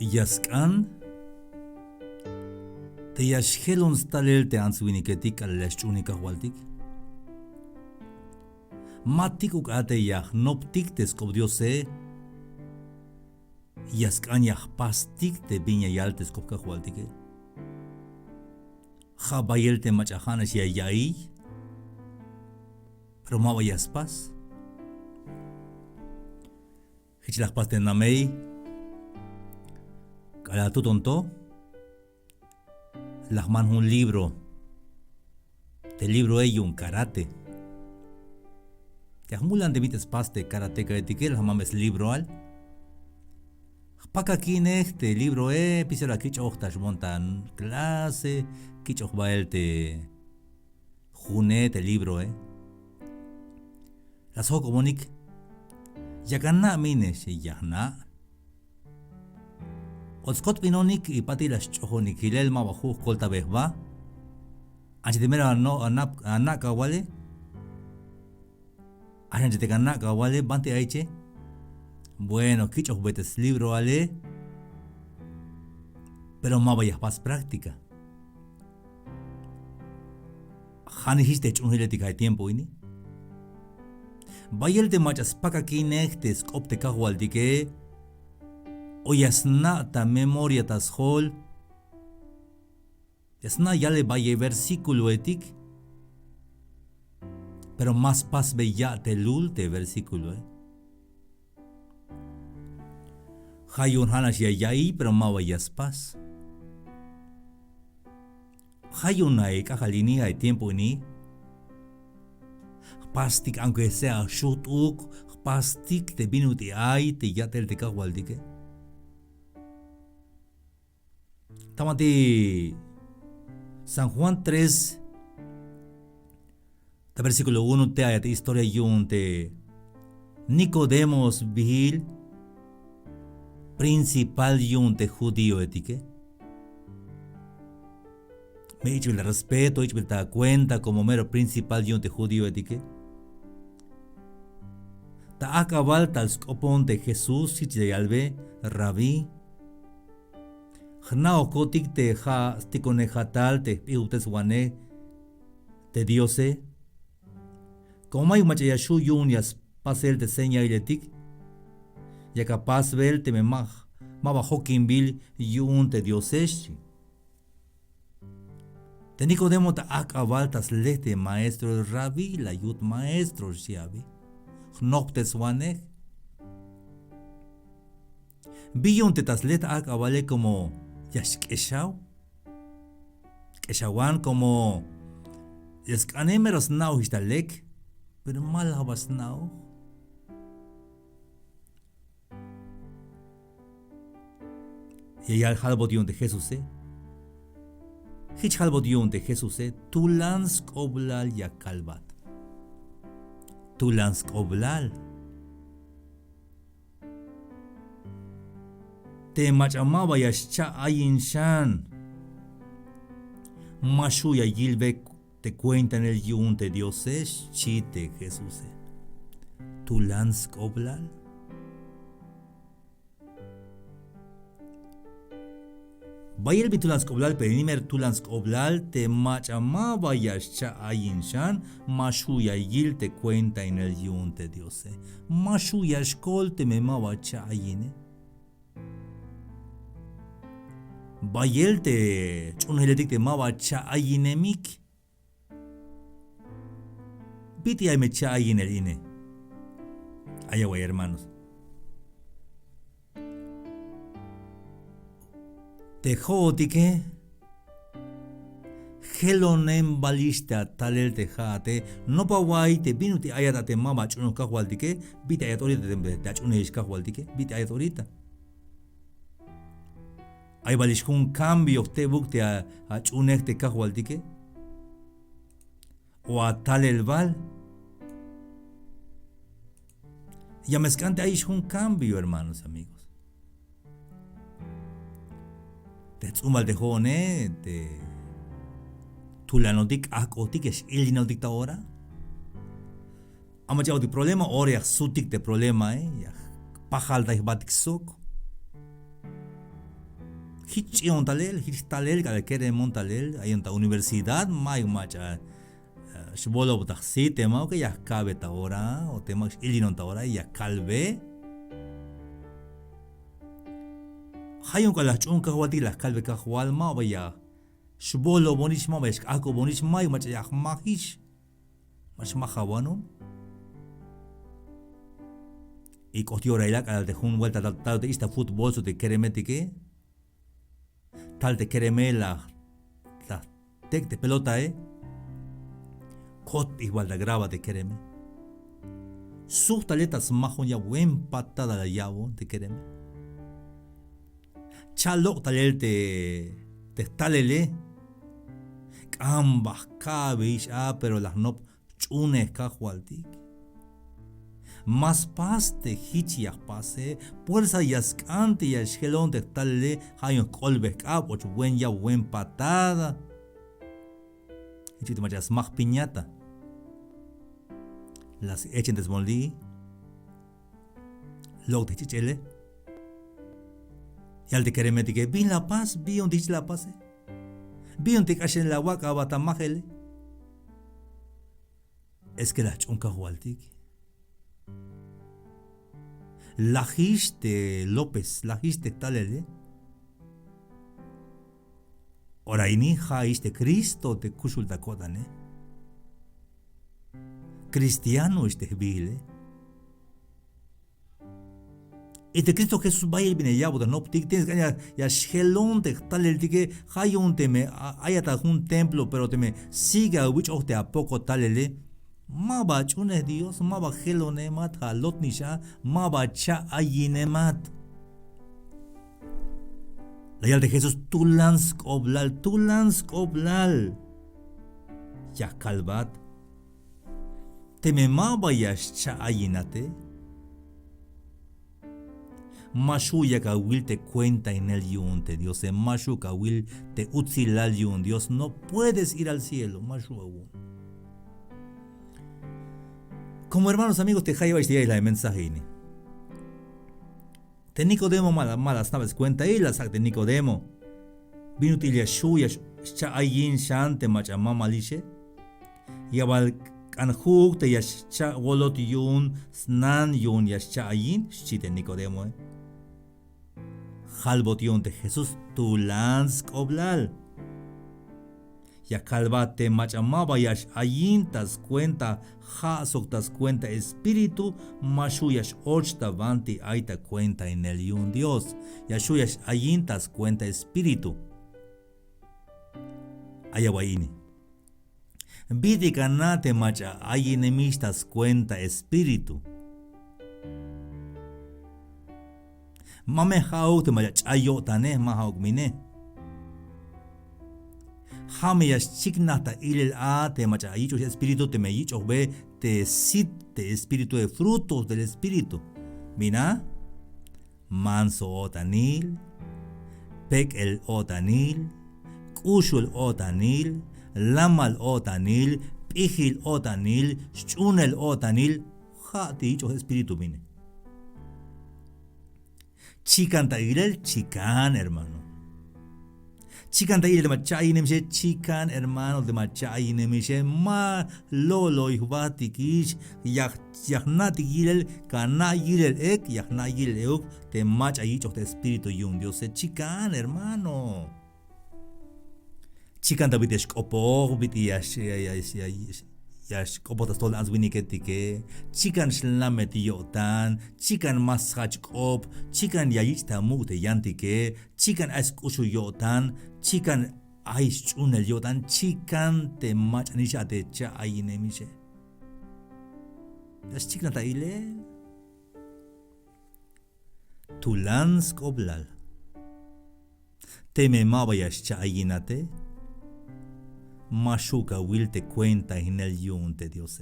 Yaskan te yashkelon stalel te answiniketik alashchunika waltik. Matik ate yah noptik te skobdiose. Yaskan yah pastik te binya yaltes kopka waltike. Jabayel te machahanas ya yai. Pero mawa yaspas. Hichlach pas te namei. Kala tu tonto. Lahman un libro. Te libro un karate. Te mulan de mites paste karate ka etiquel hamames libro al. Paka kine te libro pisera kich ochtas montan clase kich ochbael te june te libro Las ho comunic. Yakana mine se yahna. Otskot pinonik y pati las chojonik hilel ma bajo kolta behba. Anche de mera no anaka wale. Anche de kanaka wale bante aiche. Bueno, kicho betes libro ale. Pero ma vayas pas práctica. Hani histe chunhiletika hay tiempo ini. Bayel de machas paka kinechtes opte kahualdike. O yasna ta memoria tas hol. Yasna yale vaye versículo etik. Pero más pas bella te lul te versículo Hayun hanas ya yai pero ma vayas pas. Hayun ay kahalini hay tiempo ini. Pastik aunque sea shutuk, pastik te binuti ay te yatel te kahualdike. Tamati San Juan 3 versículo 1 te ayat historia yun te Nicodemos vigil principal yun te judío etique. Me he hecho el respeto, he hecho el cuenta como mero principal yun te judío etique. Ta acabal tal scopon de Jesús si te albe rabí. Hnao kotik te ha stikone hatal te piutes wane te diose. Como hay machaya shu yun yas pasel te seña iletik. Ya capaz vel te me mah bajo kimbil yun te dioseshi. Te Nicodemo ta acabal tas lete maestro rabí la yut maestro shiabi. Hnoktes wane. Billon te tas lete acabale como Yashkeshau. Keshawan como Yaskanemeros now histalek. Pero mal habas now. Y ya el halbotion de Jesús Hich halbotion de Jesús Tulans oblal ya kalbat. Tulans oblal. Te machamaba yascha ayin shan. Mashuya yilbe te cuentan el yun te dioses chite Jesús. Tulans oblal. Bayel bitulans oblal perimer tulans oblal te machamaba yascha ayin shan. Mashuya yil te cuenta en el yun te diose. Mashuya shkol te memaba cha ayine. Bayel te chunheletik te mawa cha ayinemik. Biti ay me cha ayiner ine. Ayaway hermanos. Te jootike. Helonem balista talel te jate. No pawai te binuti ayata te mawa chuno kahualtike. Biti ayat orita te chunesh kahualtike. Biti ayat orita. Hay un cambio te bukte a chunek te kahualtike o a tal el val. Ya mezcante hay un cambio, hermanos, amigos. Te tsumal de jone, te tulanotik akotik es ilinotik ahora. Amachao de problema, ora sutik de problema, ya pajal da batik sok. Hichion talel, hichtalel, galkere montalel, hay una universidad, may macha. Shbolo butaxi, tema que ya cabe ahora, o tema ilinon ahora, ya calve. Hayun ka lachun ka wadi la calve ka wal ma vaya. Shbolo bonish ma vaya, ako bonish may macha ya mahish. Mas mahawanon. Y cotiora ilak al de un vuelta tal de esta fútbol so de keremetike. Tal de kereme la tec de pelota Kot igual de grava de kereme. Sus taletas majon ya buen patada la yabo de kereme. Chalok talel te talele. Ambas cabish pero las no chunes cajualtik. Más paz de hichias pase, fuerza yascante y esgelón de talele, hayon colbek up, ocho buen ya buen patada. Y te machas más piñata. Las echen desmoldi. Lo de chichele. Y al de queremeti que bin la paz, vi un dich la paz. Vi un te cachen la waka batamajele. Es que la chunca hualtik. La de López, la de talele. Ora ini de Cristo te kusul da kodane. Cristiano este bile. Y de Cristo Jesús vaya y viene ya, boda no tienes que ya schelon de talel que hayon te me ayata un templo, pero te me siga which of te a poco talele. Maba chunes Dios, maba gelonemat, halot nisha, maba cha ayinemat. La yal de Jesús, tulans koblal. Ya calvat. Te me maba ya cha ayinate. Mashu ya kawil te cuenta en el yunte, Dios, mashu kawil te utzilal yun, Dios, no puedes ir al cielo, mashu aún. Como hermanos amigos te jaiba y la mensaje. Te Nicodemo malas naves cuenta y la sac de Nicodemo. Vino tilia shuya cha ayin shante macha mamalishe. Yabal kanhuk te yascha wolot yun snan yun yascha ayin shite Nicodemo. Halbot yun de Jesús tulans koblal. Ya calvate machamaba yash ayintas cuenta jasoktas cuenta espíritu mashuyash ochta vanti aita cuenta en el yun Dios yashuyash ayintas cuenta espíritu ayawaini vidi kanate macha ayinemistas cuenta espíritu mame haute macha ayotane mahaukmine Hameyas chignata ilel te macha yicho espíritu te me yicho ve te sit te espíritu de frutos del espíritu. Mina manso otanil, pek el otanil, kushul otanil, lamal otanil, pihil otanil, chunel otanil, ja te yicho espíritu mine. Chicanta ilel chican hermano. Chican de machay nemishe chican hermano de machay nemishe ma lolo ihbatikish yahnati gilel kana gilel ek yahna gilel euk te machay de espíritu yun Dios chican hermano chican da bitish kopo biti yash kopo tas tol azwini ketike chican shlamet yotan chican masach kop chican yayich tamu te yantike chican askushu yotan chican aish chunel yotan chican te machanisha te cha ayinemishe das chican ta ile tulans koblal te me mabayash cha ayinate Mashuka will te cuenta en el yunte Dios.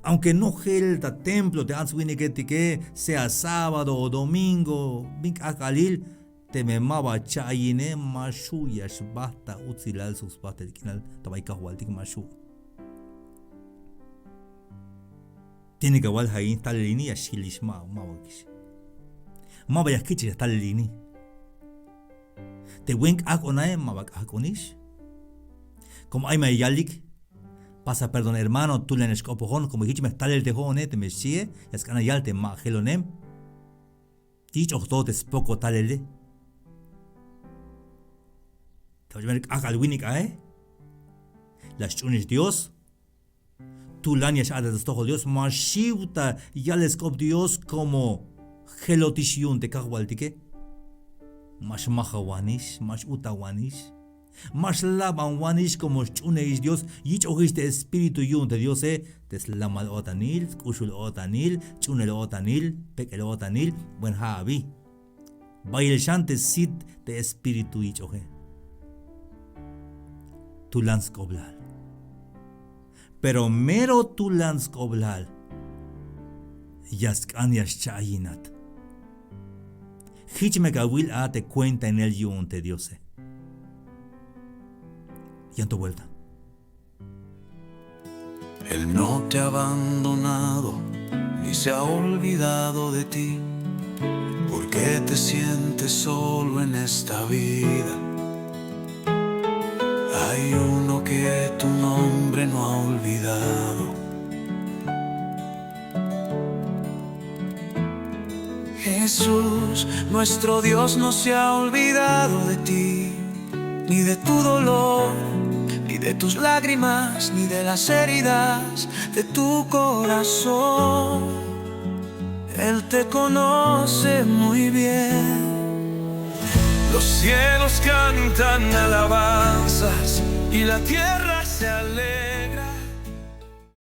Aunque no gelta templo te answini que sea sábado o domingo, bink akalil te me maba chayine mashu yash basta utzilal sus basta el kinal tabaika hualtik mashu. Tiene que wal hain talini yashilish mawakish. Ma vayas kichi está lini. Te wenk ak onae ma bak ak onish. Como ay me yalik. Pasa perdón hermano, tú le nesh kopojón, como hichi me está el tejone, te me shie, es que yalte ma gelonem. Dich ochto te spoko talele. Te voy a ver ak alwinik ae. Las chunis Dios. Tú lanias a des toho Dios, ma shiuta yales kop Dios como gelotishun te kagwaltike. Mas mahawanish, mas utawanish. Mas laban wanish como chuneis Dios, yich ojiste espíritu yun de Dios teslamal otanil, kushul otanil, chunel otanil, pekel otanil, buen habi. Bail shante sit de espíritu yich oje. Tu lans koblal. Pero mero tu lans koblal. Yaskan yaschayinat. Hich me gawil a te cuenta en el yun de Dios. Y en tu vuelta. Él no te ha abandonado ni se ha olvidado de ti. ¿Por qué te sientes solo en esta vida? Hay uno que tu nombre no ha olvidado. Jesús, nuestro Dios no se ha olvidado de ti, ni de tu dolor, ni de tus lágrimas, ni de las heridas de tu corazón. Él te conoce muy bien. Los cielos cantan alabanzas y la tierra se alegra.